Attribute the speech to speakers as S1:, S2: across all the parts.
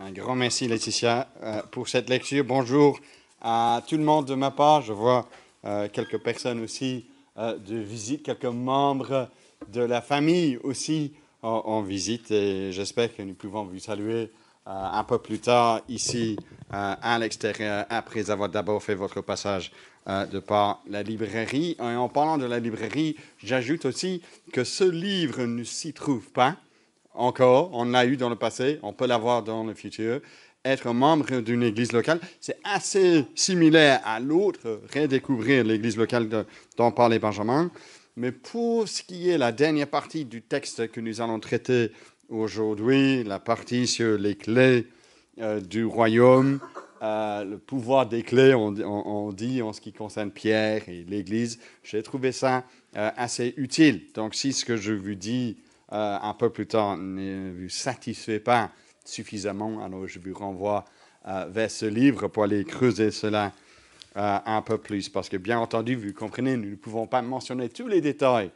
S1: Un grand merci Laetitia pour cette lecture. Bonjour à tout le monde de ma part. Je vois quelques personnes aussi de visite, quelques membres de la famille aussi en visite et j'espère que nous pouvons vous saluer un peu plus tard ici à l'extérieur après avoir d'abord fait votre passage de par la librairie. Et en parlant de la librairie, j'ajoute aussi que ce livre ne s'y trouve pas encore, on l'a eu dans le passé, on peut l'avoir dans le futur. Être membre d'une église locale, c'est assez similaire à l'autre, redécouvrir l'église locale dont parlait Benjamin. Mais pour ce qui est la dernière partie du texte que nous allons traiter aujourd'hui, la partie sur les clés du royaume, le pouvoir des clés, on dit en ce qui concerne Pierre et l'Église, j'ai trouvé ça assez utile. Donc si ce que je vous dis un peu plus tard ne vous satisfait pas suffisamment, alors je vous renvoie vers ce livre pour aller creuser cela un peu plus. Parce que bien entendu, vous comprenez, nous ne pouvons pas mentionner tous les détails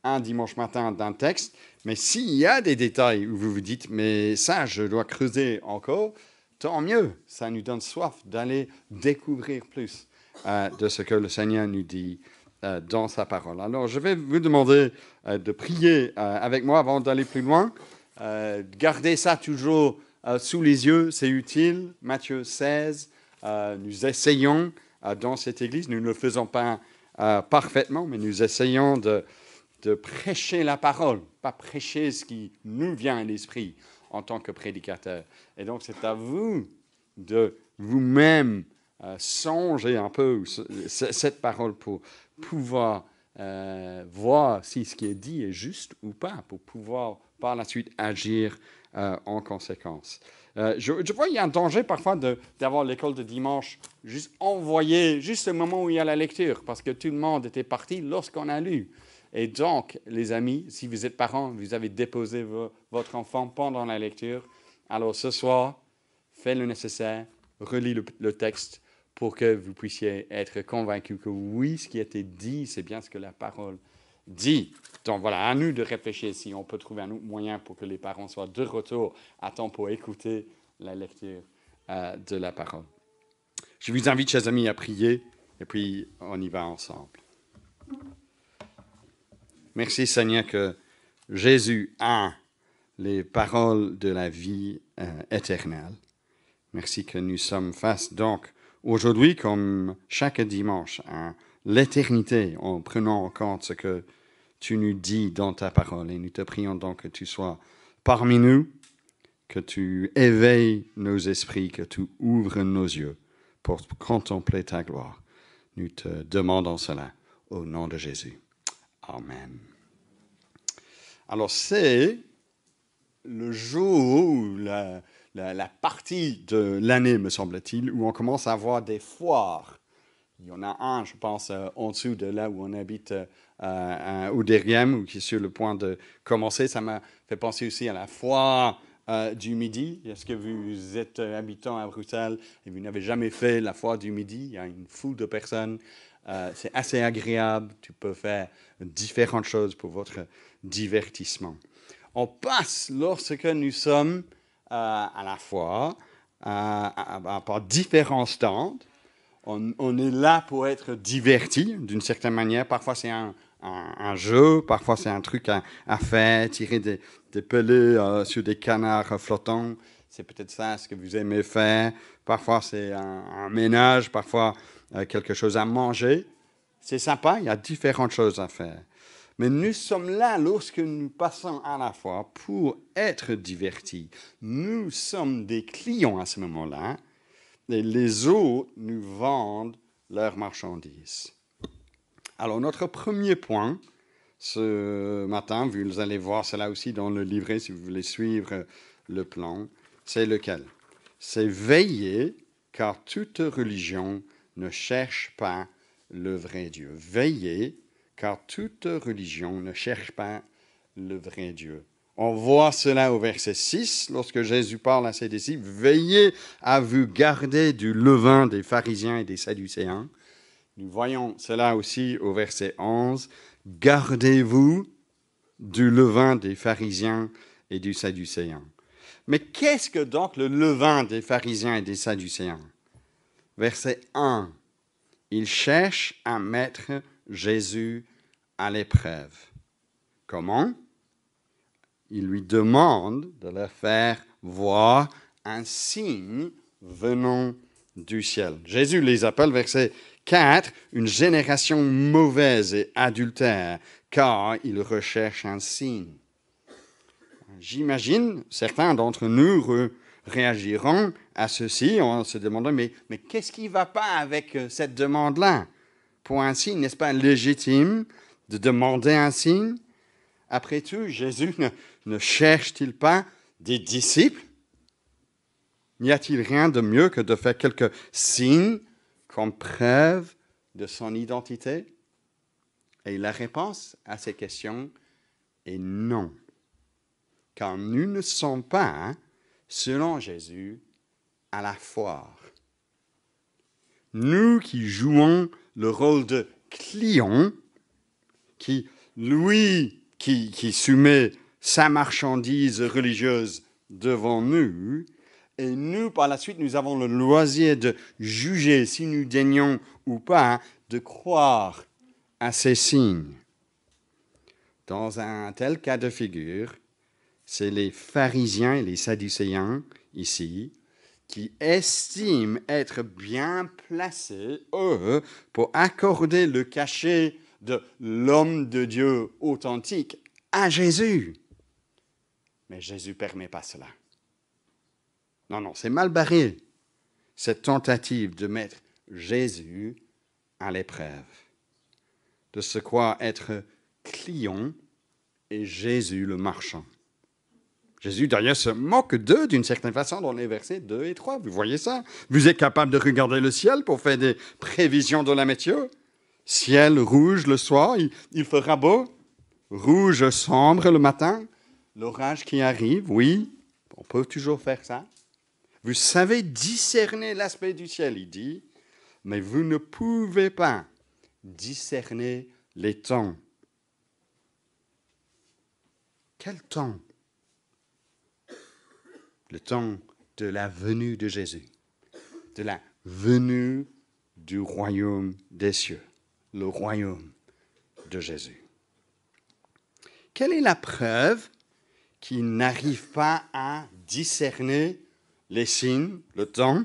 S1: un dimanche matin d'un texte, mais s'il y a des détails où vous vous dites, mais ça, je dois creuser encore, tant mieux, ça nous donne soif d'aller découvrir plus de ce que le Seigneur nous dit dans sa parole. Alors, je vais vous demander de prier avec moi avant d'aller plus loin. Gardez ça toujours sous les yeux, c'est utile. Matthieu 16, nous essayons dans cette église, nous ne le faisons pas parfaitement, mais nous essayons de prêcher la parole, pas prêcher ce qui nous vient à l'esprit en tant que prédicateur. Et donc, c'est à vous de vous-même songer un peu cette parole pour pouvoir voir si ce qui est dit est juste ou pas, pour pouvoir par la suite agir en conséquence. Je vois qu'il y a un danger parfois d'avoir l'école de dimanche juste envoyée, juste au moment où il y a la lecture, parce que tout le monde était parti lorsqu'on a lu. Et donc, les amis, si vous êtes parents, vous avez déposé votre enfant pendant la lecture, alors ce soir, faites le nécessaire, relis le texte pour que vous puissiez être convaincus que oui, ce qui a été dit, c'est bien ce que la parole dit. Donc voilà, à nous de réfléchir si on peut trouver un autre moyen pour que les parents soient de retour à temps pour écouter la lecture de la parole. Je vous invite, chers amis, à prier et puis on y va ensemble. Merci Seigneur que Jésus a les paroles de la vie éternelle. Merci que nous sommes face donc aujourd'hui, comme chaque dimanche, à l'éternité en prenant en compte ce que tu nous dis dans ta parole. Et nous te prions donc que tu sois parmi nous, que tu éveilles nos esprits, que tu ouvres nos yeux pour contempler ta gloire. Nous te demandons cela au nom de Jésus. Amen. Alors, c'est le jour où la partie de l'année, me semble-t-il, où on commence à avoir des foires. Il y en a un, je pense, en dessous de là où on habite, au Derrième, ou qui est sur le point de commencer. Ça m'a fait penser aussi à la foire du Midi. Est-ce que vous êtes habitant à Bruxelles et vous n'avez jamais fait la foire du Midi? Il y a une foule de personnes. C'est assez agréable. Tu peux faire différentes choses pour votre divertissement. On passe, lorsque nous sommes à la foire, par différents stands. On est là pour être diverti d'une certaine manière. Parfois, c'est un jeu, parfois, c'est un truc à faire, tirer des pelés sur des canards flottants. C'est peut-être ça ce que vous aimez faire. Parfois, c'est un ménage, parfois, quelque chose à manger. C'est sympa, il y a différentes choses à faire. Mais nous sommes là lorsque nous passons à la fois pour être divertis. Nous sommes des clients à ce moment-là. Et les autres nous vendent leurs marchandises. Alors, notre premier point ce matin, vous allez voir cela aussi dans le livret si vous voulez suivre le plan, c'est lequel? C'est veiller, car toute religion ne cherche pas le vrai Dieu. Veiller, car toute religion ne cherche pas le vrai Dieu. On voit cela au verset 6, lorsque Jésus parle à ses disciples, « Veillez à vous garder du levain des pharisiens et des sadducéens. » Nous voyons cela aussi au verset 11, « Gardez-vous du levain des pharisiens et du sadducéen. » Mais qu'est-ce que donc le levain des pharisiens et des sadducéens? Verset 1. Ils cherchent à mettre Jésus à l'épreuve. Comment? Ils lui demandent de leur faire voir un signe venant du ciel. Jésus les appelle, verset 4, une génération mauvaise et adultère, car ils recherchent un signe. J'imagine, certains d'entre nous réagiront à ceci en se demandant, mais qu'est-ce qui ne va pas avec cette demande-là? Pour un signe, n'est-ce pas légitime de demander un signe? Après tout, Jésus ne cherche-t-il pas des disciples? N'y a-t-il rien de mieux que de faire quelques signes comme preuve de son identité? Et la réponse à ces questions est non. Car nous ne sommes pas, selon Jésus, à la foire. Nous qui jouons le rôle de client, qui soumet sa marchandise religieuse devant nous, et nous, par la suite, nous avons le loisir de juger si nous daignons ou pas de croire à ces signes. Dans un tel cas de figure, c'est les pharisiens et les sadducéens, ici, qui estiment être bien placés, eux, pour accorder le cachet de l'homme de Dieu authentique à Jésus. Mais Jésus ne permet pas cela. Non, c'est mal barré, cette tentative de mettre Jésus à l'épreuve, de se croire être client et Jésus le marchand. Jésus, d'ailleurs, se moque d'eux d'une certaine façon dans les versets 2 et 3. Vous voyez ça? Vous êtes capable de regarder le ciel pour faire des prévisions de la météo? Ciel rouge le soir, il fera beau. Rouge sombre le matin. L'orage qui arrive, oui, on peut toujours faire ça. Vous savez discerner l'aspect du ciel, il dit, mais vous ne pouvez pas discerner les temps. Quel temps? Le temps de la venue de Jésus, de la venue du royaume des cieux, le royaume de Jésus. Quelle est la preuve qu'il n'arrive pas à discerner les signes, le temps?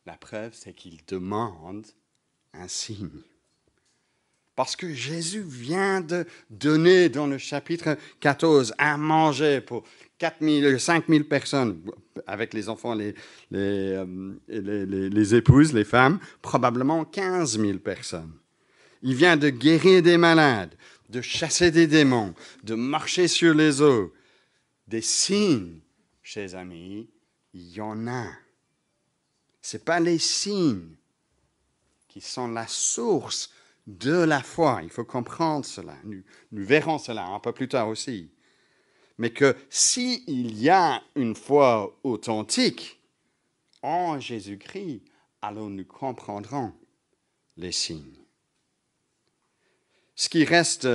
S1: La preuve, c'est qu'il demande un signe. Parce que Jésus vient de donner dans le chapitre 14 à manger pour 5 000 personnes, avec les enfants, les épouses, les femmes, probablement 15 000 personnes. Il vient de guérir des malades, de chasser des démons, de marcher sur les eaux. Des signes, chers amis, il y en a. Ce n'est pas les signes qui sont la source de la foi. Il faut comprendre cela. Nous verrons cela un peu plus tard aussi. Mais que s'il y a une foi authentique en Jésus-Christ, alors nous comprendrons les signes. Ce qui reste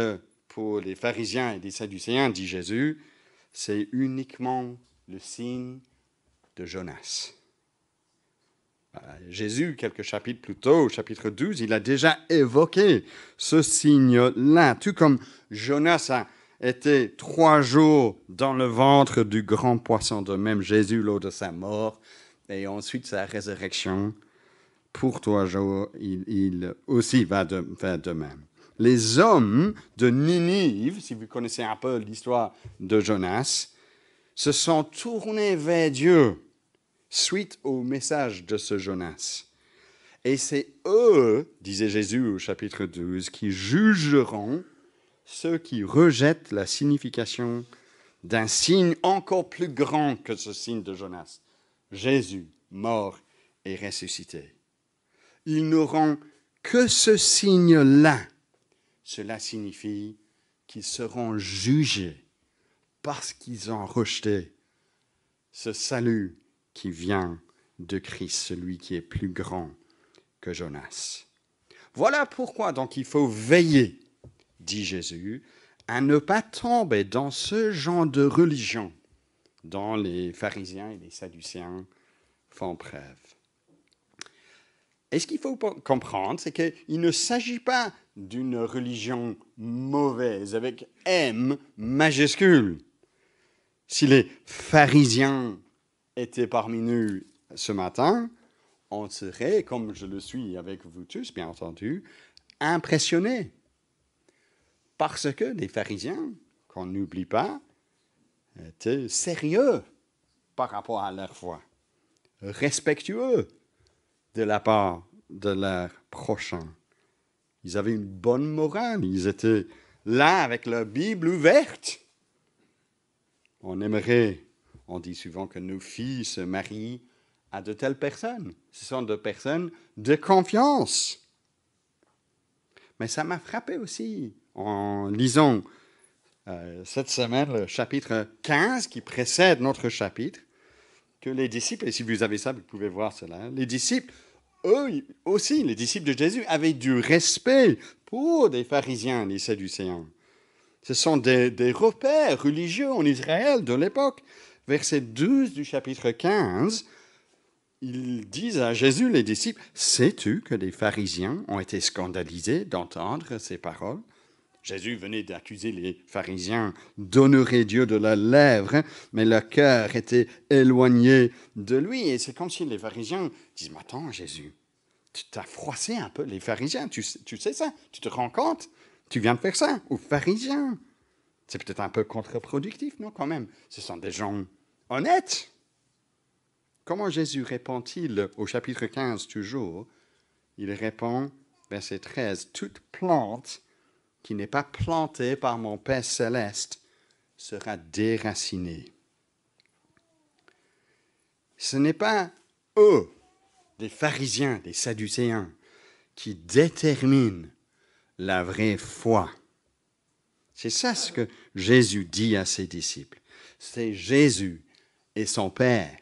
S1: pour les pharisiens et les sadducéens, dit Jésus, c'est uniquement le signe de Jonas. Jésus, quelques chapitres plus tôt, au chapitre 12, il a déjà évoqué ce signe-là, tout comme Jonas a été 3 jours dans le ventre du grand poisson, de même Jésus lors de sa mort, et ensuite sa résurrection, pour 3 jours, il aussi va faire de même. Les hommes de Ninive, si vous connaissez un peu l'histoire de Jonas, se sont tournés vers Dieu suite au message de ce Jonas. Et c'est eux, disait Jésus au chapitre 12, qui jugeront ceux qui rejettent la signification d'un signe encore plus grand que ce signe de Jonas. Jésus, mort et ressuscité. Ils n'auront que ce signe-là. Cela signifie qu'ils seront jugés parce qu'ils ont rejeté ce salut qui vient de Christ, celui qui est plus grand que Jonas. Voilà pourquoi donc il faut veiller, dit Jésus, à ne pas tomber dans ce genre de religion dont les pharisiens et les sadducéens font preuve. Et ce qu'il faut comprendre, c'est qu'il ne s'agit pas d'une religion mauvaise, avec M majuscule. Si les pharisiens étaient parmi nous ce matin, on serait, comme je le suis avec vous tous, bien entendu, impressionnés. Parce que les pharisiens, qu'on n'oublie pas, étaient sérieux par rapport à leur foi, respectueux de la part de leur prochain. Ils avaient une bonne morale, ils étaient là avec leur Bible ouverte. On dit souvent que nos filles se marient à de telles personnes. Ce sont des personnes de confiance. Mais ça m'a frappé aussi en lisant cette semaine le chapitre 15 qui précède notre chapitre, que les disciples, et si vous avez ça, vous pouvez voir cela, les disciples, eux aussi, les disciples de Jésus, avaient du respect pour des pharisiens, les sadducéens. Ce sont des repères religieux en Israël de l'époque. Verset 12 du chapitre 15, ils disent à Jésus, les disciples, « Sais-tu que les pharisiens ont été scandalisés d'entendre ces paroles ?» Jésus venait d'accuser les pharisiens d'honorer Dieu de leurs lèvres, mais leur cœur était éloigné de lui. Et c'est comme si les pharisiens disent, « Mais attends, Jésus, tu t'as froissé un peu les pharisiens, tu sais ça, tu te rends compte, tu viens de faire ça aux pharisiens. » C'est peut-être un peu contre-productif, non, quand même. Ce sont des gens honnêtes. Comment Jésus répond-il au chapitre 15 toujours? Il répond, verset 13, « Toute plante qui n'est pas plantée par mon Père céleste sera déracinée. » Ce n'est pas eux, des pharisiens, des sadducéens, qui déterminent la vraie foi. C'est ça ce que Jésus dit à ses disciples. C'est Jésus et son Père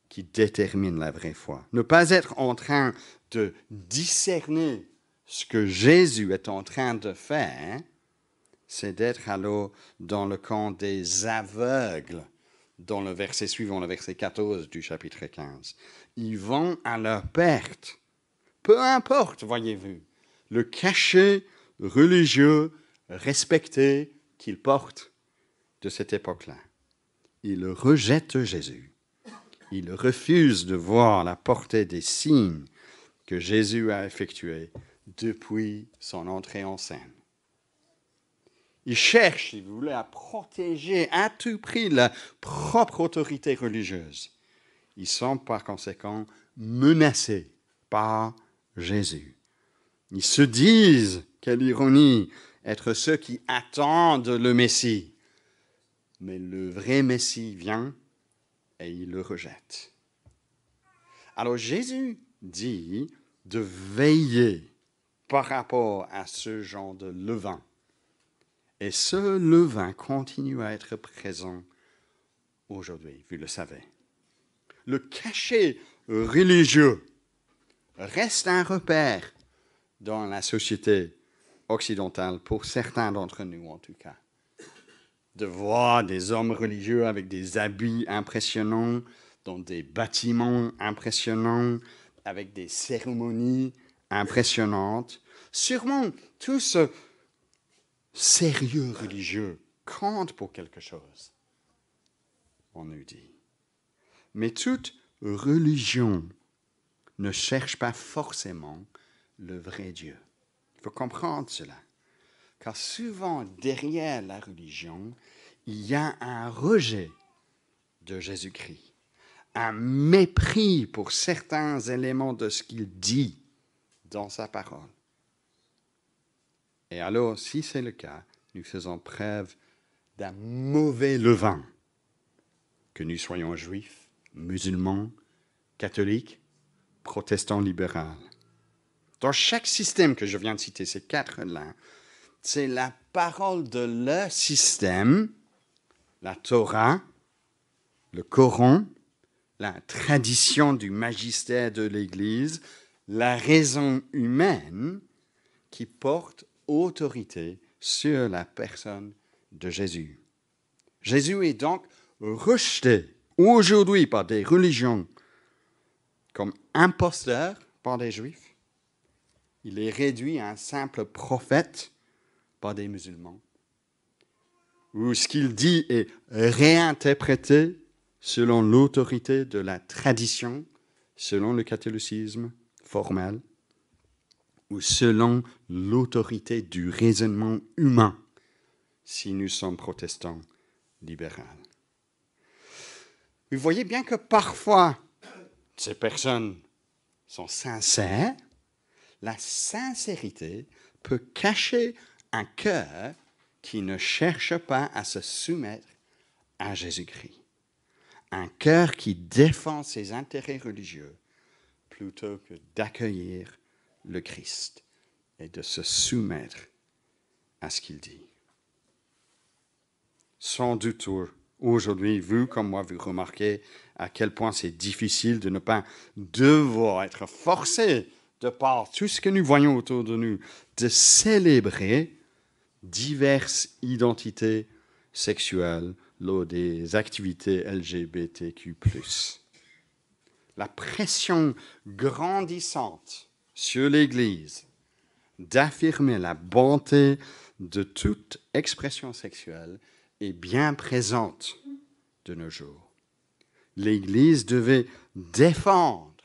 S1: qui déterminent la vraie foi. Ne pas être en train de discerner ce que Jésus est en train de faire, c'est d'être alors dans le camp des aveugles, dans le verset suivant, le verset 14 du chapitre 15. Ils vont à leur perte. Peu importe, voyez-vous, le cachet religieux respecté qu'ils portent de cette époque-là. Ils rejettent Jésus. Ils refusent de voir la portée des signes que Jésus a effectués depuis son entrée en scène. Ils cherchent, si vous voulez, à protéger à tout prix la propre autorité religieuse. Ils sont par conséquent menacés par Jésus. Ils se disent, quelle ironie, être ceux qui attendent le Messie. Mais le vrai Messie vient et ils le rejettent. Alors Jésus dit de veiller par rapport à ce genre de levain. Et ce levain continue à être présent aujourd'hui, vous le savez. Le cachet religieux reste un repère dans la société occidentale, pour certains d'entre nous en tout cas. De voir des hommes religieux avec des habits impressionnants, dans des bâtiments impressionnants, avec des cérémonies impressionnantes. Sûrement, tout ce sérieux religieux compte pour quelque chose, on nous dit. Mais toute religion ne cherche pas forcément le vrai Dieu. Il faut comprendre cela. Car souvent, derrière la religion, il y a un rejet de Jésus-Christ, un mépris pour certains éléments de ce qu'il dit dans sa parole. Et alors, si c'est le cas, nous faisons preuve d'un mauvais levain, que nous soyons juifs, musulmans, catholiques, protestants libéraux. Dans chaque système que je viens de citer, ces quatre-là, c'est la parole de leur système, la Torah, le Coran, la tradition du magistère de l'Église, la raison humaine qui porte autorité sur la personne de Jésus. Jésus est donc rejeté aujourd'hui par des religions comme imposteur par des Juifs. Il est réduit à un simple prophète par des musulmans. Où ce qu'il dit est réinterprété selon l'autorité de la tradition, selon le catholicisme formel, ou selon l'autorité du raisonnement humain, si nous sommes protestants libéraux. Vous voyez bien que parfois, ces personnes sont sincères. La sincérité peut cacher un cœur qui ne cherche pas à se soumettre à Jésus-Christ. Un cœur qui défend ses intérêts religieux plutôt que d'accueillir le Christ et de se soumettre à ce qu'il dit. Sans doute, aujourd'hui, vous comme moi, vous remarquez à quel point c'est difficile de ne pas devoir être forcé, de par tout ce que nous voyons autour de nous, de célébrer diverses identités sexuelles lors des activités LGBTQ+. La pression grandissante sur l'Église d'affirmer la bonté de toute expression sexuelle est bien présente de nos jours. L'Église devait défendre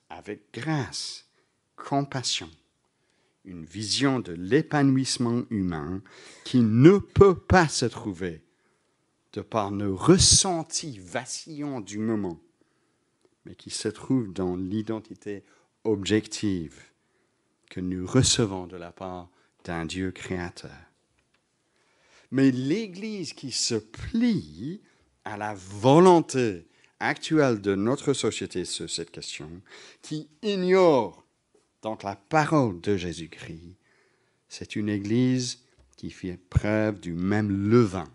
S1: avec grâce, compassion, une vision de l'épanouissement humain qui ne peut pas se trouver de par nos ressentis vacillants du moment, mais qui se trouve dans l'identité objective que nous recevons de la part d'un Dieu créateur. Mais l'Église qui se plie à la volonté actuelle de notre société sur cette question, qui ignore donc la parole de Jésus-Christ, c'est une Église qui fait preuve du même levain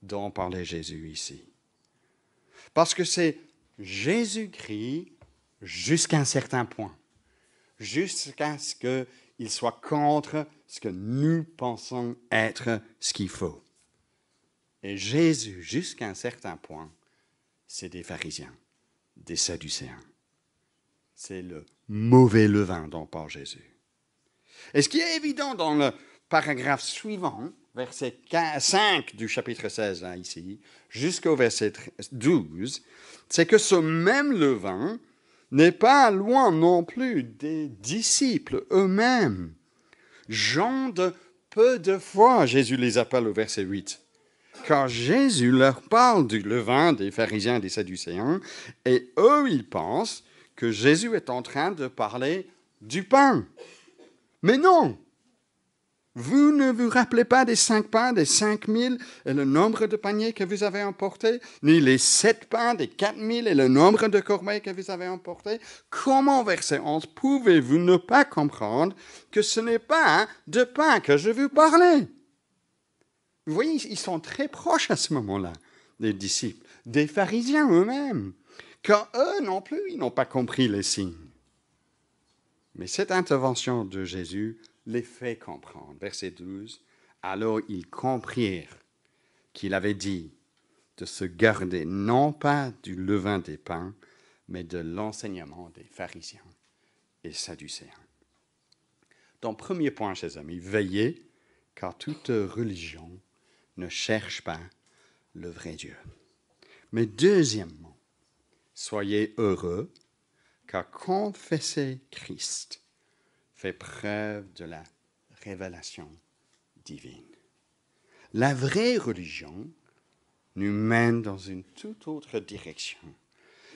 S1: dont parlait Jésus ici. Parce que c'est Jésus-Christ jusqu'à un certain point, jusqu'à ce qu'il soit contre ce que nous pensons être ce qu'il faut. Et Jésus, jusqu'à un certain point, c'est des pharisiens, des sadducéens. C'est le mauvais levain dont parle Jésus. Et ce qui est évident dans le paragraphe suivant, verset 5 du chapitre 16, là, ici, jusqu'au verset 12, c'est que ce même levain n'est pas loin non plus des disciples eux-mêmes. Gens de peu de foi, Jésus les appelle au verset 8. Car Jésus leur parle du levain des pharisiens et des sadducéens, et eux, ils pensent que Jésus est en train de parler du pain. Mais non! Vous ne vous rappelez pas des 5 pains, des 5000 et le nombre de paniers que vous avez emportés, ni les 7 pains, des 4000 et le nombre de corbeilles que vous avez emportés? Comment, verset 11, pouvez-vous ne pas comprendre que ce n'est pas de pain que je veux parler? Vous voyez, ils sont très proches à ce moment-là, les disciples, des pharisiens eux-mêmes, car eux non plus, ils n'ont pas compris les signes. Mais cette intervention de Jésus les fait comprendre. Verset 12, alors ils comprirent qu'il avait dit de se garder non pas du levain des pains, mais de l'enseignement des pharisiens et sadducéens. Donc, premier point, chers amis, veillez, car toute religion ne cherche pas le vrai Dieu. Mais deuxièmement, soyez heureux, car confesser Christ fait preuve de la révélation divine. La vraie religion nous mène dans une toute autre direction.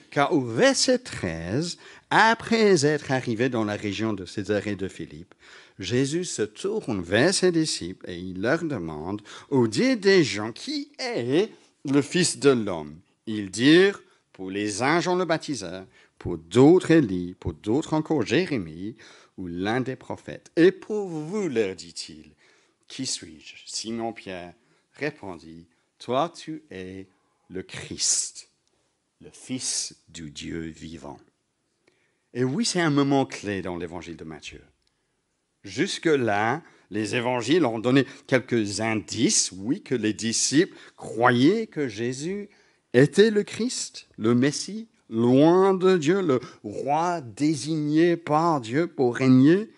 S1: Car au verset 13, après être arrivé dans la région de Césarée de Philippe, Jésus se tourne vers ses disciples et il leur demande, au dire des gens, qui est le Fils de l'homme? Ils dirent, pour les uns Jean le baptiseur, pour d'autres Élie, pour d'autres encore Jérémie ou l'un des prophètes. Et pour vous, leur dit-il, qui suis-je? Simon-Pierre répondit, toi tu es le Christ, le Fils du Dieu vivant. Et oui, c'est un moment clé dans l'évangile de Matthieu. Jusque-là, les évangiles ont donné quelques indices, oui, que les disciples croyaient que Jésus était le Christ, le Messie, loin de Dieu, le roi désigné par Dieu pour régner,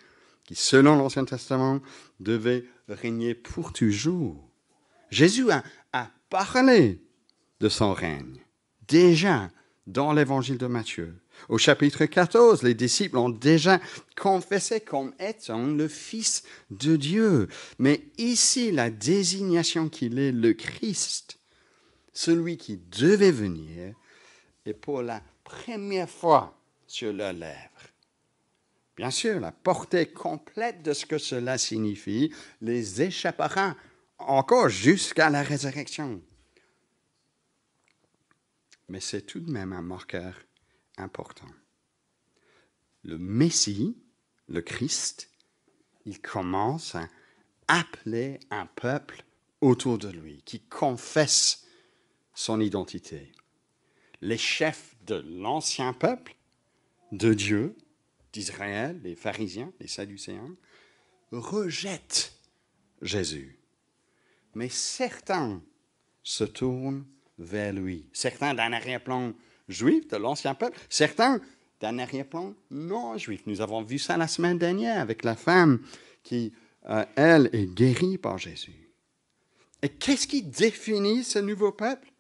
S1: qui, selon l'Ancien Testament, devait régner pour toujours. Jésus a parlé de son règne, déjà dans l'évangile de Matthieu. Au chapitre 14, les disciples ont déjà confessé comme étant le Fils de Dieu. Mais ici, la désignation qu'il est le Christ, celui qui devait venir, est pour la première fois sur leurs lèvres. Bien sûr, la portée complète de ce que cela signifie les échappera encore jusqu'à la résurrection. Mais c'est tout de même un marqueur important. Le Messie, le Christ, il commence à appeler un peuple autour de lui qui confesse son identité. Les chefs de l'ancien peuple, de Dieu, d'Israël, les pharisiens, les sadducéens, rejettent Jésus. Mais certains se tournent vers lui. Certains d'un arrière-plan juif de l'ancien peuple, certains d'un arrière-plan non juif. Nous avons vu ça la semaine dernière avec la femme qui, elle, est guérie par Jésus. Et qu'est-ce qui définit ce nouveau peuple?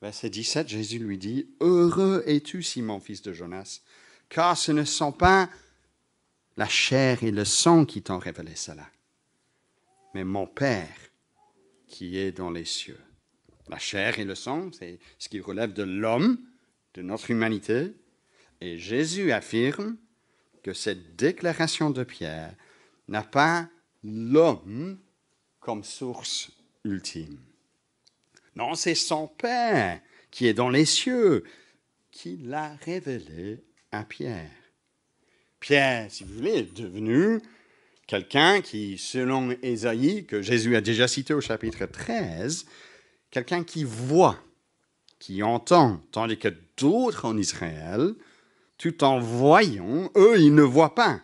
S1: Verset 17, Jésus lui dit, « Heureux es-tu, Simon, fils de Jonas, car ce ne sont pas la chair et le sang qui t'ont révélé cela, mais mon Père qui est dans les cieux. » La chair et le sang, c'est ce qui relève de l'homme, de notre humanité. Et Jésus affirme que cette déclaration de Pierre n'a pas l'homme comme source ultime. Non, c'est son Père qui est dans les cieux qui l'a révélé à Pierre. Pierre, si vous voulez, est devenu quelqu'un qui, selon Ésaïe, que Jésus a déjà cité au chapitre 13, quelqu'un qui voit, qui entend, tandis que d'autres en Israël, tout en voyant, eux, ils ne voient pas.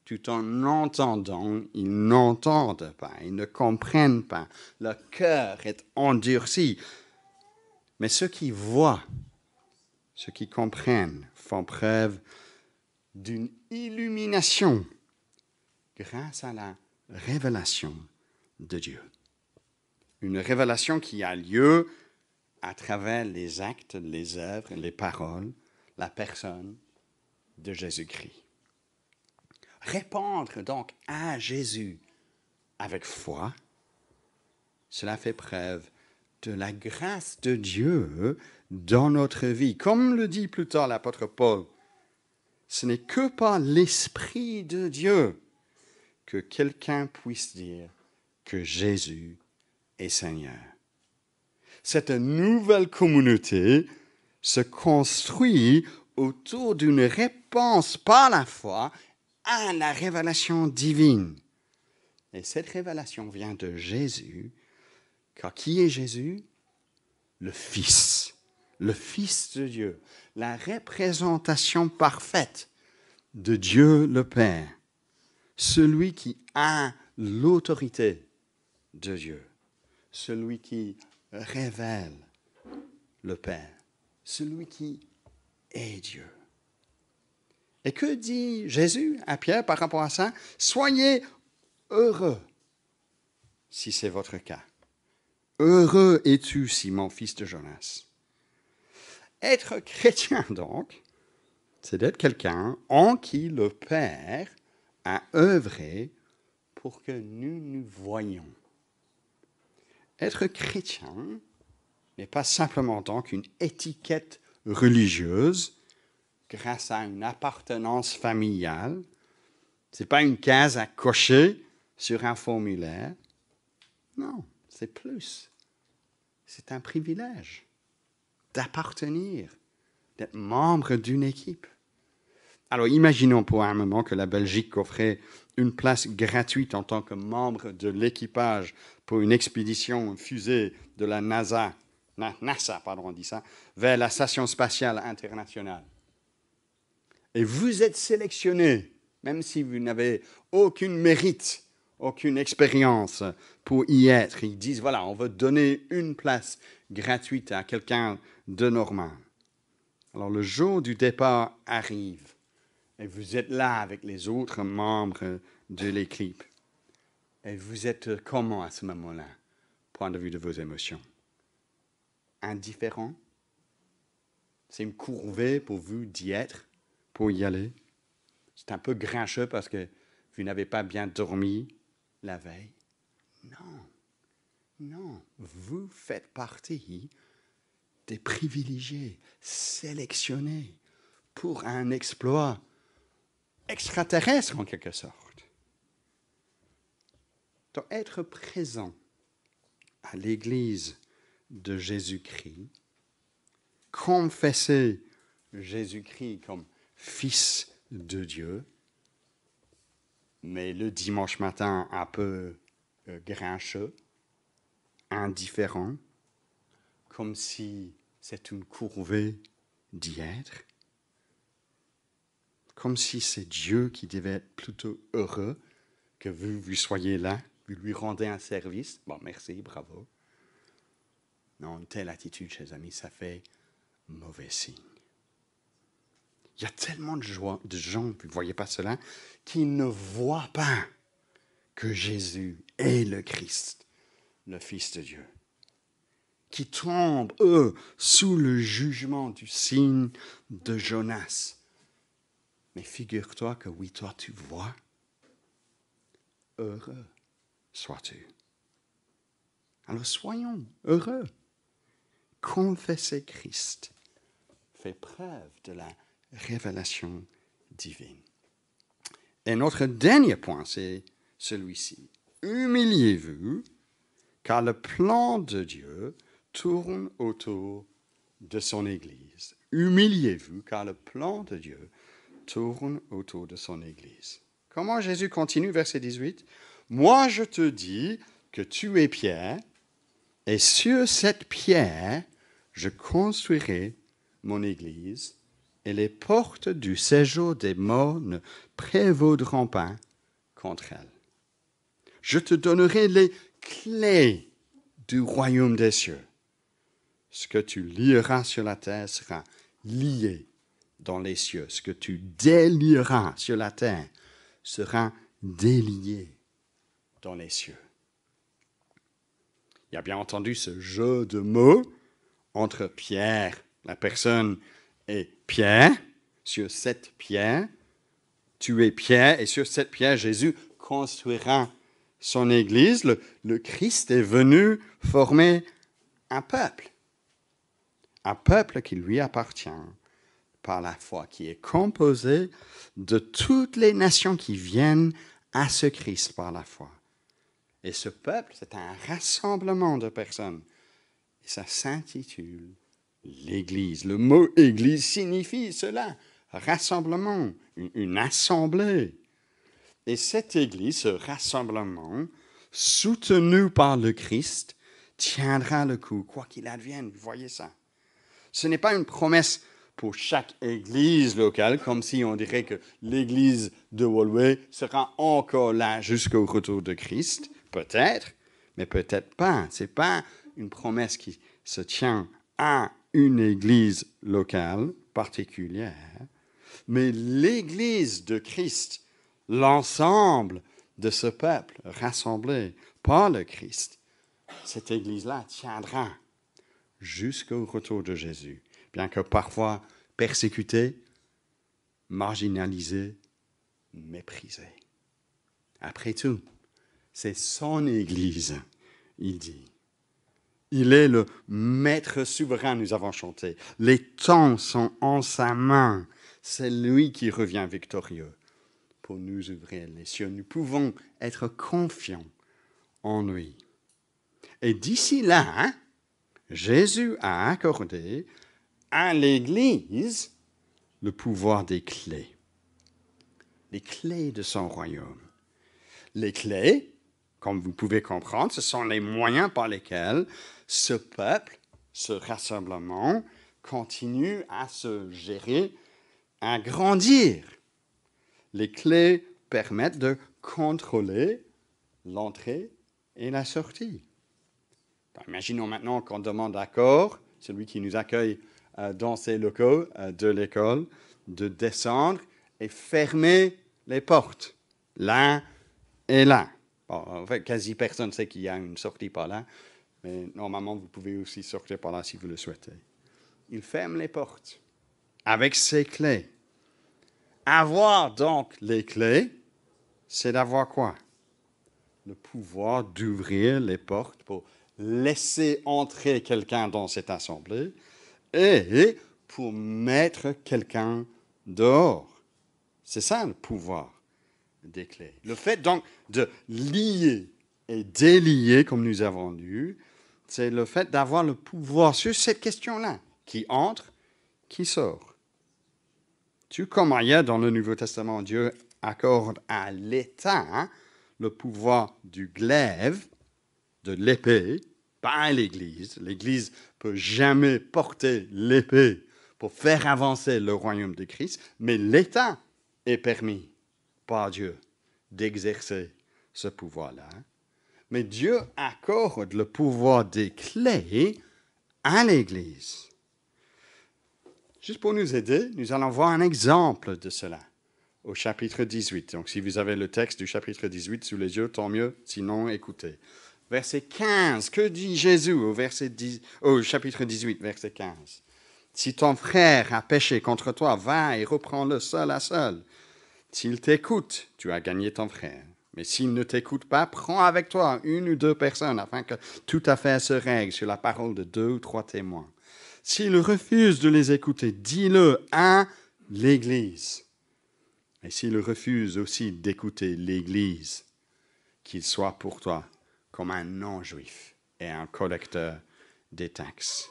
S1: Tout en entendant, ils n'entendent pas, ils ne comprennent pas. Leur cœur est endurci. Mais ceux qui voient, ceux qui comprennent, font preuve d'une illumination grâce à la révélation de Dieu. Une révélation qui a lieu à travers les actes, les œuvres, les paroles, la personne de Jésus-Christ. Répondre donc à Jésus avec foi, cela fait preuve de la grâce de Dieu dans notre vie. Comme le dit plus tard l'apôtre Paul, ce n'est que par l'Esprit de Dieu que quelqu'un puisse dire que Jésus est Seigneur. Cette nouvelle communauté se construit autour d'une réponse par la foi à la révélation divine. Et cette révélation vient de Jésus, car qui est Jésus? Le Fils de Dieu, la représentation parfaite de Dieu le Père, celui qui a l'autorité de Dieu, celui qui révèle le Père, celui qui est Dieu. Et que dit Jésus à Pierre par rapport à ça? Soyez heureux si c'est votre cas. Heureux es-tu, Simon, fils de Jonas. Être chrétien, donc, c'est d'être quelqu'un en qui le Père a œuvré pour que nous voyions. Être chrétien n'est pas simplement donc une étiquette religieuse grâce à une appartenance familiale. Ce n'est pas une case à cocher sur un formulaire. Non, c'est plus. C'est un privilège d'appartenir, d'être membre d'une équipe. Alors imaginons pour un moment que la Belgique offrait une place gratuite en tant que membre de l'équipage pour une expédition fusée de la NASA, on dit ça, vers la Station spatiale internationale. Et vous êtes sélectionné, même si vous n'avez aucun mérite, aucune expérience pour y être. Ils disent, voilà, on veut donner une place gratuite à quelqu'un de normal. Alors le jour du départ arrive et vous êtes là avec les autres membres de l'équipe. Et vous êtes comment à ce moment-là, point de vue de vos émotions? Indifférent? C'est une courvée pour vous d'y être, pour y aller? C'est un peu grincheux parce que vous n'avez pas bien dormi la veille? Non, vous faites partie des privilégiés, sélectionnés pour un exploit extraterrestre en quelque sorte. Donc être présent à l'Église de Jésus-Christ, confesser Jésus-Christ comme Fils de Dieu, mais le dimanche matin un peu grincheux, indifférent, comme si c'est une courvée d'y être, comme si c'est Dieu qui devait être plutôt heureux que vous soyez là, vous lui rendez un service. Bon, merci, bravo. Non, une telle attitude, chers amis, ça fait mauvais signe. Il y a tellement de gens, vous ne voyez pas cela, qui ne voient pas que Jésus est le Christ, le Fils de Dieu, qui tombent, eux, sous le jugement du signe de Jonas. Mais figure-toi que oui, toi, tu vois, heureux sois-tu. Alors soyons heureux. Confesser Christ fait preuve de la révélation divine. Et notre dernier point, c'est celui-ci. Humiliez-vous, car le plan de Dieu tourne autour de son Église. Humiliez-vous, car le plan de Dieu tourne autour de son Église. Comment Jésus continue, verset 18? « Moi, je te dis que tu es Pierre, et sur cette pierre, je construirai mon Église, et les portes du séjour des morts ne prévaudront pas contre elle. Je te donnerai les clés du royaume des cieux. Ce que tu lieras sur la terre sera lié dans les cieux. Ce que tu délieras sur la terre sera délié dans les cieux. » Il y a bien entendu ce jeu de mots entre Pierre, la personne, et Pierre. Sur cette pierre, tu es Pierre, et sur cette pierre, Jésus construira son Église. Le Christ est venu former un peuple qui lui appartient par la foi, qui est composé de toutes les nations qui viennent à ce Christ par la foi. Et ce peuple, c'est un rassemblement de personnes. Et ça s'intitule l'Église. Le mot Église signifie cela, rassemblement, une assemblée. Et cette Église, ce rassemblement, soutenu par le Christ, tiendra le coup, quoi qu'il advienne. Vous voyez ça? Ce n'est pas une promesse pour chaque église locale, comme si on dirait que l'église de Woluwe sera encore là jusqu'au retour de Christ. Peut-être, mais peut-être pas. Ce n'est pas une promesse qui se tient à une église locale particulière, mais l'église de Christ, l'ensemble de ce peuple rassemblé par le Christ, cette église-là tiendra jusqu'au retour de Jésus, bien que parfois persécutée, marginalisée, méprisée. Après tout, c'est son Église, il dit. Il est le maître souverain, nous avons chanté. Les temps sont en sa main. C'est lui qui revient victorieux pour nous ouvrir les cieux. Nous pouvons être confiants en lui. Et d'ici là, Jésus a accordé à l'Église le pouvoir des clés. Les clés de son royaume. Les clés, comme vous pouvez comprendre, ce sont les moyens par lesquels ce peuple, ce rassemblement, continue à se gérer, à grandir. Les clés permettent de contrôler l'entrée et la sortie. Imaginons maintenant qu'on demande à Cor, celui qui nous accueille dans ces locaux de l'école, de descendre et fermer les portes, là et là. Bon, en fait, quasi personne ne sait qu'il y a une sortie par là, mais normalement, vous pouvez aussi sortir par là si vous le souhaitez. Il ferme les portes avec ses clés. Avoir donc les clés, c'est d'avoir quoi? Le pouvoir d'ouvrir les portes pour laisser entrer quelqu'un dans cette assemblée et pour mettre quelqu'un dehors. C'est ça le pouvoir des clés. Le fait donc de lier et délier, comme nous avons lu, c'est le fait d'avoir le pouvoir sur cette question-là. Qui entre, qui sort. Tout comme ailleurs dans le Nouveau Testament, Dieu accorde à l'État le pouvoir du glaive, de l'épée, pas à l'Église. L'Église ne peut jamais porter l'épée pour faire avancer le royaume de Christ, mais l'État est permis par Dieu d'exercer ce pouvoir-là. Mais Dieu accorde le pouvoir des clés à l'Église. Juste pour nous aider, nous allons voir un exemple de cela au chapitre 18. Donc, si vous avez le texte du chapitre 18 sous les yeux, tant mieux. Sinon, écoutez. Verset 15, que dit Jésus au chapitre 18, verset 15? Si ton frère a péché contre toi, va et reprends-le seul à seul. S'il t'écoute, tu as gagné ton frère. Mais s'il ne t'écoute pas, prends avec toi une ou deux personnes afin que toute affaire se règle sur la parole de 2 ou 3 témoins. S'il refuse de les écouter, dis-le à l'Église. Et s'il refuse aussi d'écouter l'Église, qu'il soit pour toi comme un non-juif et un collecteur des taxes.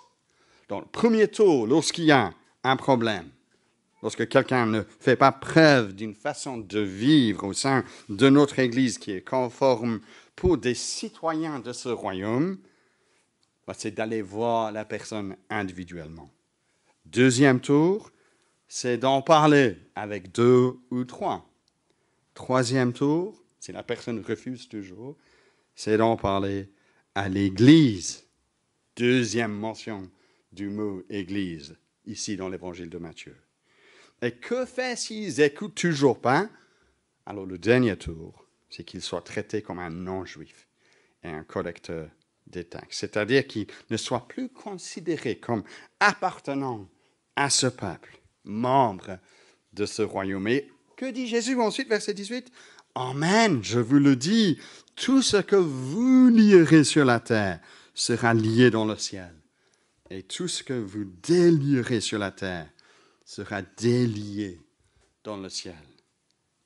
S1: Donc, premier tour, lorsqu'il y a un problème, lorsque quelqu'un ne fait pas preuve d'une façon de vivre au sein de notre Église qui est conforme pour des citoyens de ce royaume, c'est d'aller voir la personne individuellement. Deuxième tour, c'est d'en parler avec 2 ou 3. Troisième tour, si la personne refuse toujours, c'est d'en parler à l'Église. Deuxième mention du mot Église, ici dans l'Évangile de Matthieu. Et que faire s'ils n'écoutent toujours pas? Alors le dernier tour, c'est qu'ils soient traités comme un non-juif et un collecteur des taxes. C'est-à-dire qu'ils ne soient plus considérés comme appartenant à ce peuple, membre de ce royaume. Et que dit Jésus ensuite, verset 18? Amen, je vous le dis, tout ce que vous lierez sur la terre sera lié dans le ciel. Et tout ce que vous délierez sur la terre sera délié dans le ciel.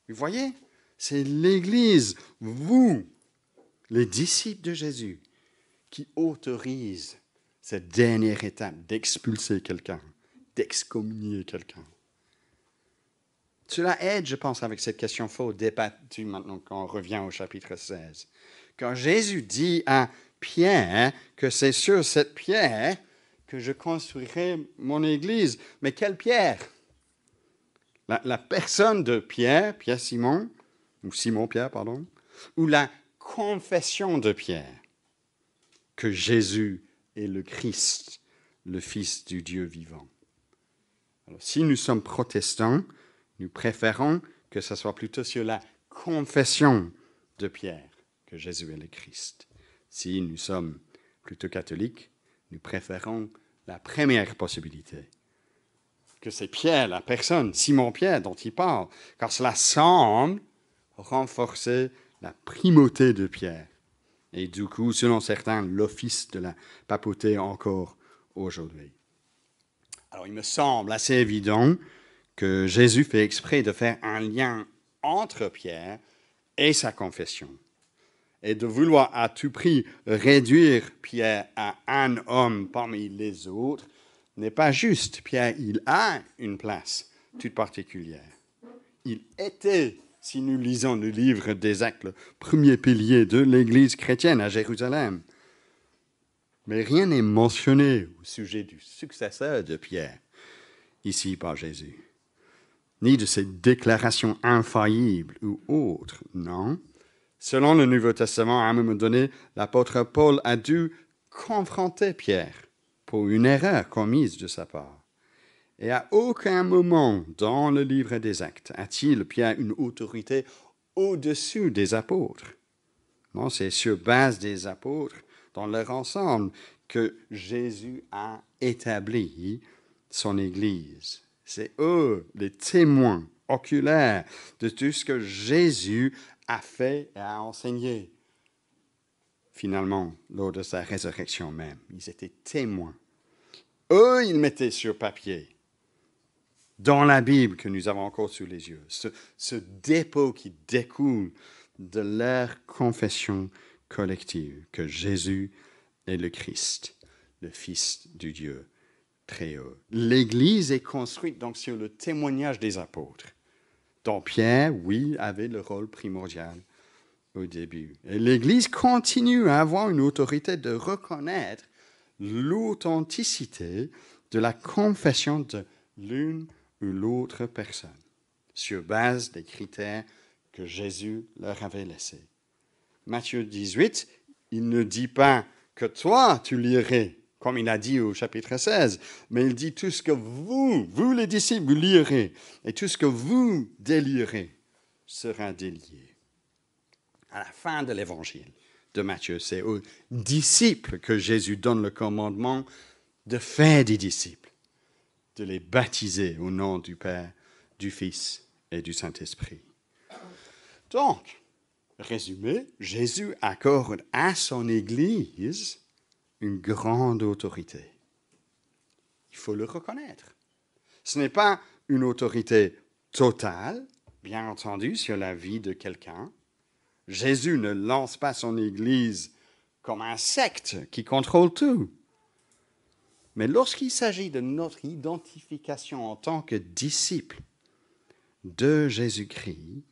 S1: Vous voyez, c'est l'Église, vous, les disciples de Jésus, qui autorise cette dernière étape d'expulser quelqu'un, d'excommunier quelqu'un. Cela aide, je pense, avec cette question fort débattue maintenant quand on revient au chapitre 16. Quand Jésus dit à Pierre que c'est sur cette pierre que je construirai mon Église. Mais quelle pierre? La personne de Pierre, Pierre-Simon, ou Simon-Pierre, pardon, ou la confession de Pierre que Jésus est le Christ, le Fils du Dieu vivant. Alors, si nous sommes protestants, nous préférons que ce soit plutôt sur la confession de Pierre que Jésus est le Christ. Si nous sommes plutôt catholiques, nous préférons la première possibilité, que c'est Pierre, la personne, Simon-Pierre, dont il parle, car cela semble renforcer la primauté de Pierre. Et du coup, selon certains, l'office de la papauté encore aujourd'hui. Alors, il me semble assez évident que Jésus fait exprès de faire un lien entre Pierre et sa confession, et de vouloir à tout prix réduire Pierre à un homme parmi les autres n'est pas juste. Pierre, il a une place toute particulière. Il était, si nous lisons le livre des Actes, le premier pilier de l'Église chrétienne à Jérusalem. Mais rien n'est mentionné au sujet du successeur de Pierre, ici par Jésus, ni de ses déclarations infaillibles ou autres, non. Selon le Nouveau Testament, à un moment donné, l'apôtre Paul a dû confronté Pierre pour une erreur commise de sa part. Et à aucun moment dans le livre des Actes a-t-il, Pierre, une autorité au-dessus des apôtres. Non, c'est sur base des apôtres, dans leur ensemble, que Jésus a établi son Église. C'est eux, les témoins oculaires de tout ce que Jésus a fait et a enseigné. Finalement, lors de sa résurrection même, ils étaient témoins. Eux, ils mettaient sur papier, dans la Bible que nous avons encore sous les yeux, ce dépôt qui découle de leur confession collective que Jésus est le Christ, le Fils du Dieu très haut. L'Église est construite donc sur le témoignage des apôtres, dont Pierre, oui, avait le rôle primordial au début. Et l'Église continue à avoir une autorité de reconnaître l'authenticité de la confession de l'une ou l'autre personne, sur base des critères que Jésus leur avait laissés. Matthieu 18, il ne dit pas que toi, tu lirais, comme il a dit au chapitre 16, mais il dit tout ce que vous les disciples, vous lirez, et tout ce que vous délirez sera délié. À la fin de l'évangile de Matthieu, c'est aux disciples que Jésus donne le commandement de faire des disciples, de les baptiser au nom du Père, du Fils et du Saint-Esprit. Donc, résumé, Jésus accorde à son Église une grande autorité. Il faut le reconnaître. Ce n'est pas une autorité totale, bien entendu, sur la vie de quelqu'un. Jésus ne lance pas son Église comme un secte qui contrôle tout. Mais lorsqu'il s'agit de notre identification en tant que disciples de Jésus-Christ,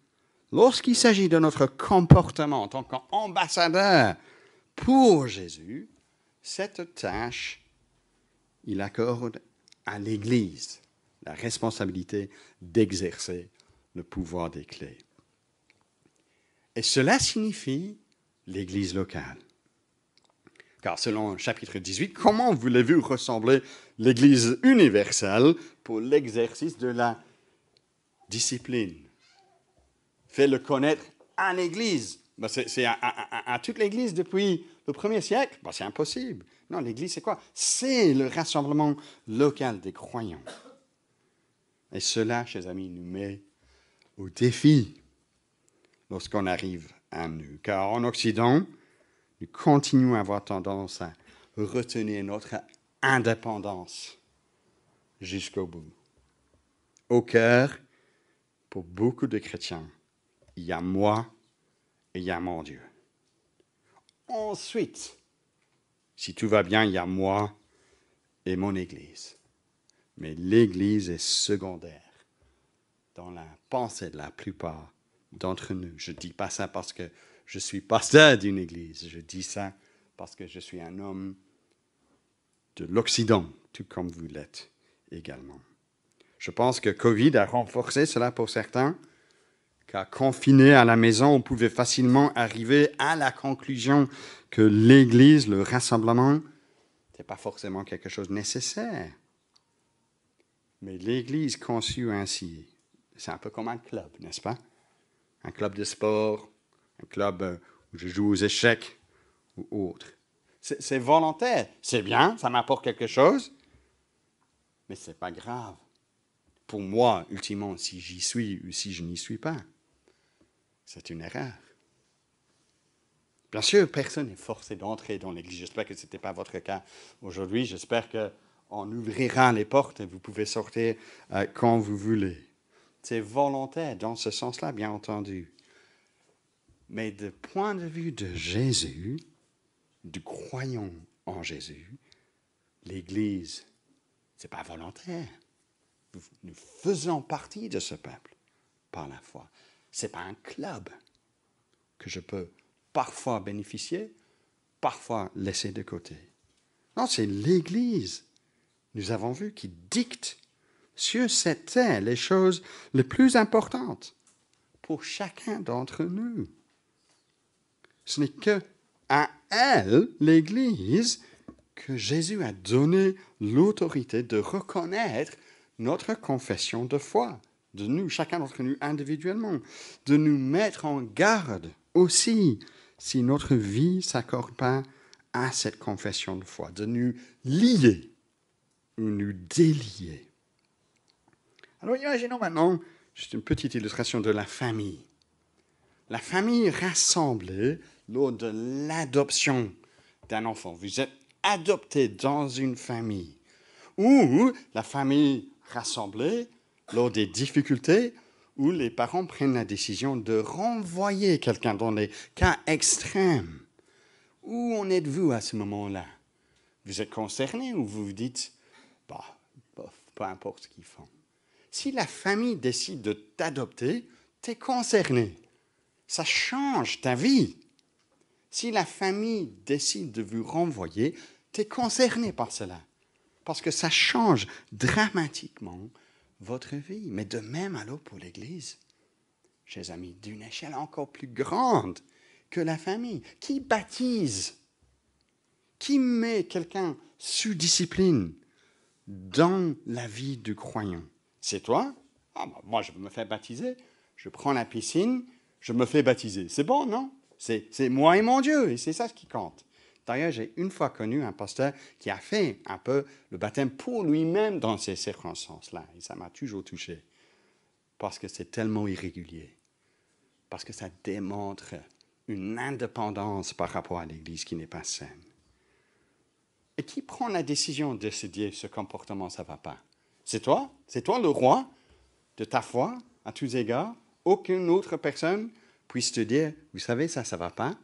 S1: lorsqu'il s'agit de notre comportement en tant qu'ambassadeur pour Jésus, cette tâche, il accorde à l'Église la responsabilité d'exercer le pouvoir des clés. Et cela signifie l'Église locale. Car selon chapitre 18, comment voulez-vous ressembler l'Église universelle pour l'exercice de la discipline? Fais-le connaître à l'Église. C'est à toute l'Église depuis le 1er siècle. C'est impossible. Non, l'Église, c'est quoi? C'est le rassemblement local des croyants. Et cela, chers amis, nous met au défi lorsqu'on arrive à nous. Car en Occident, nous continuons à avoir tendance à retenir notre indépendance jusqu'au bout. Au cœur, pour beaucoup de chrétiens, il y a moi et il y a mon Dieu. Ensuite, si tout va bien, il y a moi et mon Église. Mais l'Église est secondaire dans la pensée de la plupart d'entre nous. Je ne dis pas ça parce que je suis pasteur d'une Église. Je dis ça parce que je suis un homme de l'Occident, tout comme vous l'êtes également. Je pense que Covid a renforcé cela pour certains, car confiné à la maison, on pouvait facilement arriver à la conclusion que l'Église, le rassemblement, n'était pas forcément quelque chose de nécessaire. Mais l'Église conçue ainsi, c'est un peu comme un club, n'est-ce pas? Un club de sport, un club où je joue aux échecs ou autre. C'est volontaire, c'est bien, ça m'apporte quelque chose, mais ce n'est pas grave. Pour moi, ultimement, si j'y suis ou si je n'y suis pas, c'est une erreur. Bien sûr, personne n'est forcé d'entrer dans l'Église. J'espère que ce n'était pas votre cas aujourd'hui. J'espère qu'on ouvrira les portes et vous pouvez sortir quand vous voulez. C'est volontaire dans ce sens-là, bien entendu. Mais du point de vue de Jésus, du croyant en Jésus, l'Église, ce n'est pas volontaire. Nous faisons partie de ce peuple par la foi. Ce n'est pas un club que je peux parfois bénéficier, parfois laisser de côté. Non, c'est l'Église, nous avons vu, qui dicte sur cette terre les choses les plus importantes pour chacun d'entre nous. Ce n'est qu'à elle, l'Église, que Jésus a donné l'autorité de reconnaître notre confession de foi, de nous, chacun d'entre nous individuellement, de nous mettre en garde aussi si notre vie ne s'accorde pas à cette confession de foi, de nous lier ou nous délier. Alors imaginons maintenant, juste une petite illustration de la famille. La famille rassemblée lors de l'adoption d'un enfant. Vous êtes adopté dans une famille. Ou la famille rassemblée lors des difficultés où les parents prennent la décision de renvoyer quelqu'un dans les cas extrêmes. Où en êtes-vous à ce moment-là? Vous êtes concerné ou vous vous dites, peu importe ce qu'ils font. Si la famille décide de t'adopter, tu es concerné. Ça change ta vie. Si la famille décide de vous renvoyer, tu es concerné par cela. Parce que ça change dramatiquement votre vie. Mais de même alors pour l'Église, chers amis, d'une échelle encore plus grande que la famille. Qui baptise? Qui met quelqu'un sous discipline dans la vie du croyant? C'est toi? Moi, je me fais baptiser. Je prends la piscine, je me fais baptiser. C'est bon, non? C'est moi et mon Dieu, et c'est ça ce qui compte. D'ailleurs, j'ai une fois connu un pasteur qui a fait un peu le baptême pour lui-même dans ces circonstances-là. Et ça m'a toujours touché. Parce que c'est tellement irrégulier. Parce que ça démontre une indépendance par rapport à l'Église qui n'est pas saine. Et qui prend la décision de se dire ce comportement, ça ne va pas? C'est toi? C'est toi le roi de ta foi à tous égards? Aucune autre personne puisse te dire, vous savez, ça ne va pas.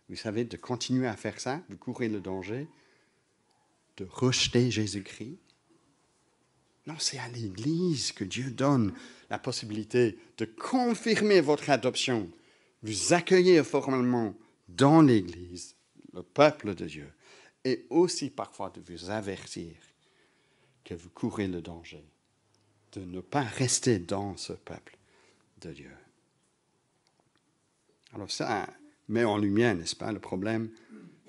S1: Vous savez, de continuer à faire ça, vous courez le danger de rejeter Jésus-Christ. Non, c'est à l'Église que Dieu donne la possibilité de confirmer votre adoption, vous accueillir formellement dans l'Église, le peuple de Dieu, et aussi parfois de vous avertir que vous courez le danger de ne pas rester dans ce peuple de Dieu. Alors ça met en lumière, n'est-ce pas, le problème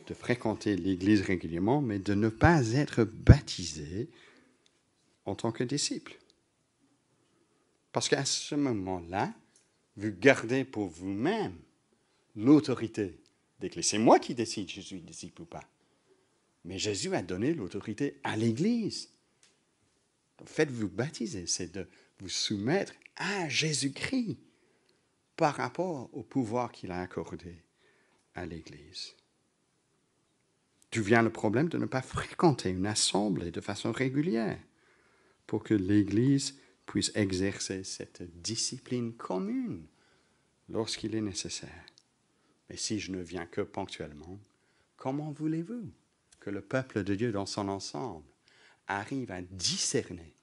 S1: de fréquenter l'Église régulièrement, mais de ne pas être baptisé en tant que disciple. Parce qu'à ce moment-là, vous gardez pour vous-même l'autorité d'Église. C'est moi qui décide si je suis disciple ou pas. Mais Jésus a donné l'autorité à l'Église. Donc faites-vous baptiser, c'est de vous soumettre à Jésus-Christ par rapport au pouvoir qu'il a accordé à l'Église. D'où vient le problème de ne pas fréquenter une assemblée de façon régulière pour que l'Église puisse exercer cette discipline commune lorsqu'il est nécessaire. Mais si je ne viens que ponctuellement, comment voulez-vous que le peuple de Dieu dans son ensemble arrive à discerner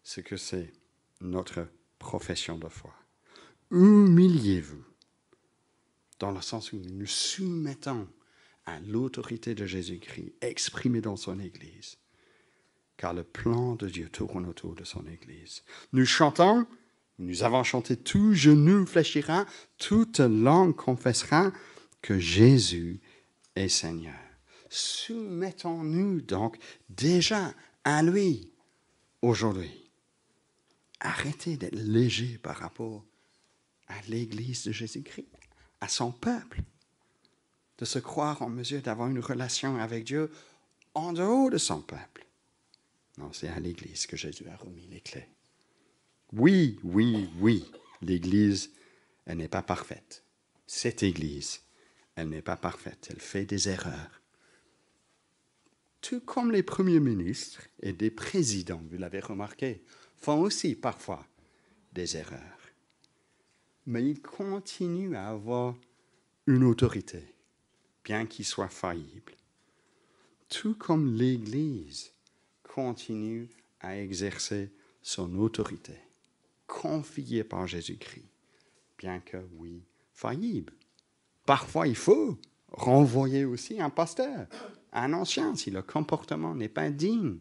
S1: ce que c'est notre profession de foi? Humiliez-vous, dans le sens où nous nous soumettons à l'autorité de Jésus-Christ exprimée dans son Église, car le plan de Dieu tourne autour de son Église. Nous chantons, nous avons chanté, tout genou fléchira, toute langue confessera que Jésus est Seigneur. Soumettons-nous donc déjà à lui aujourd'hui. Arrêtez d'être léger par rapport à l'Église de Jésus-Christ, à son peuple, de se croire en mesure d'avoir une relation avec Dieu en dehors de son peuple. Non, c'est à l'Église que Jésus a remis les clés. Oui, l'Église, elle n'est pas parfaite. Cette Église, elle n'est pas parfaite, elle fait des erreurs. Tout comme les premiers ministres et des présidents, vous l'avez remarqué, font aussi parfois des erreurs. Mais ils continuent à avoir une autorité, bien qu'ils soient faillibles. Tout comme l'Église continue à exercer son autorité, confiée par Jésus-Christ, bien que, oui, faillible. Parfois, il faut renvoyer aussi un pasteur, un ancien, si le comportement n'est pas digne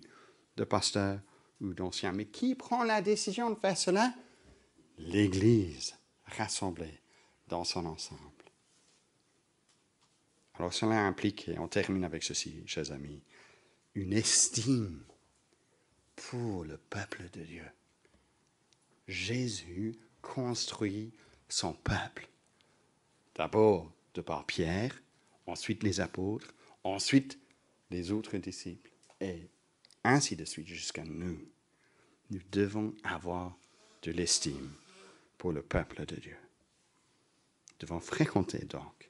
S1: de pasteur ou d'ancien. Mais qui prend la décision de faire cela? L'Église rassemblée dans son ensemble. Alors cela implique, et on termine avec ceci, chers amis, une estime pour le peuple de Dieu. Jésus construit son peuple. D'abord de par Pierre, ensuite les apôtres, ensuite les autres disciples, et ainsi de suite jusqu'à nous. Nous devons avoir de l'estime pour le peuple de Dieu. Nous devons fréquenter donc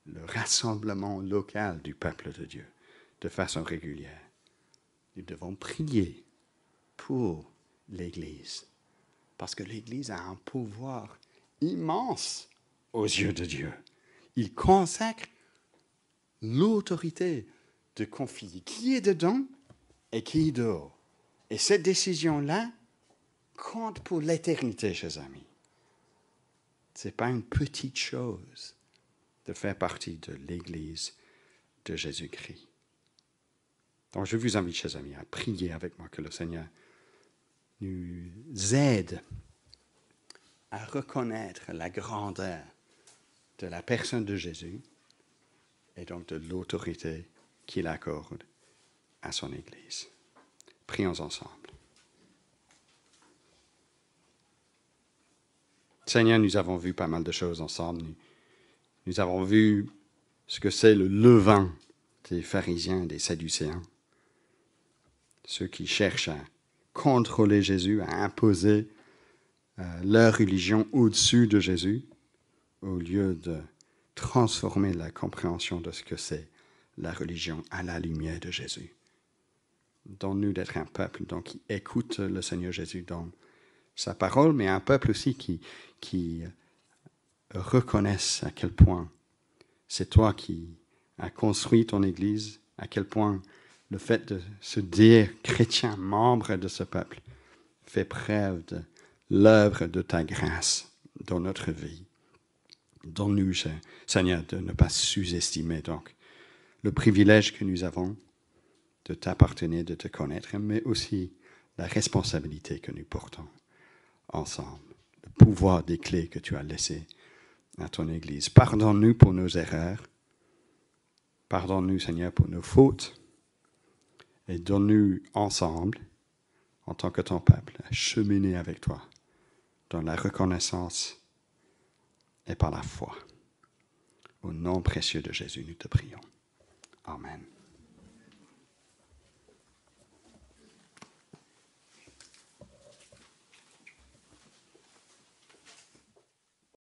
S1: le rassemblement local du peuple de Dieu de façon régulière. Nous devons prier pour l'Église, parce que l'Église a un pouvoir immense aux yeux de Dieu. Il consacre l'autorité de confier qui est dedans et qui est dehors. Et cette décision-là compte pour l'éternité, chers amis. Ce n'est pas une petite chose de faire partie de l'Église de Jésus-Christ. Donc je vous invite, chers amis, à prier avec moi que le Seigneur nous aide à reconnaître la grandeur de la personne de Jésus et donc de l'autorité qu'il accorde à son Église. Prions ensemble. Seigneur, nous avons vu pas mal de choses ensemble. Nous avons vu ce que c'est le levain des pharisiens et des sadducéens. Ceux qui cherchent à contrôler Jésus, à imposer leur religion au-dessus de Jésus, au lieu de transformer la compréhension de ce que c'est la religion à la lumière de Jésus. Donne-nous d'être un peuple donc, qui écoute le Seigneur Jésus dans sa parole, mais un peuple aussi qui reconnaisse à quel point c'est toi qui as construit ton Église, à quel point le fait de se dire chrétien, membre de ce peuple, fait preuve de l'œuvre de ta grâce dans notre vie. Donne-nous, Seigneur, de ne pas sous-estimer donc le privilège que nous avons de t'appartenir, de te connaître, mais aussi la responsabilité que nous portons ensemble, le pouvoir des clés que tu as laissées à ton Église. Pardonne-nous pour nos erreurs, pardonne-nous, Seigneur, pour nos fautes, et donne-nous ensemble, en tant que ton peuple, à cheminer avec toi dans la reconnaissance et par la foi. Au nom précieux de Jésus, nous te prions. Amen.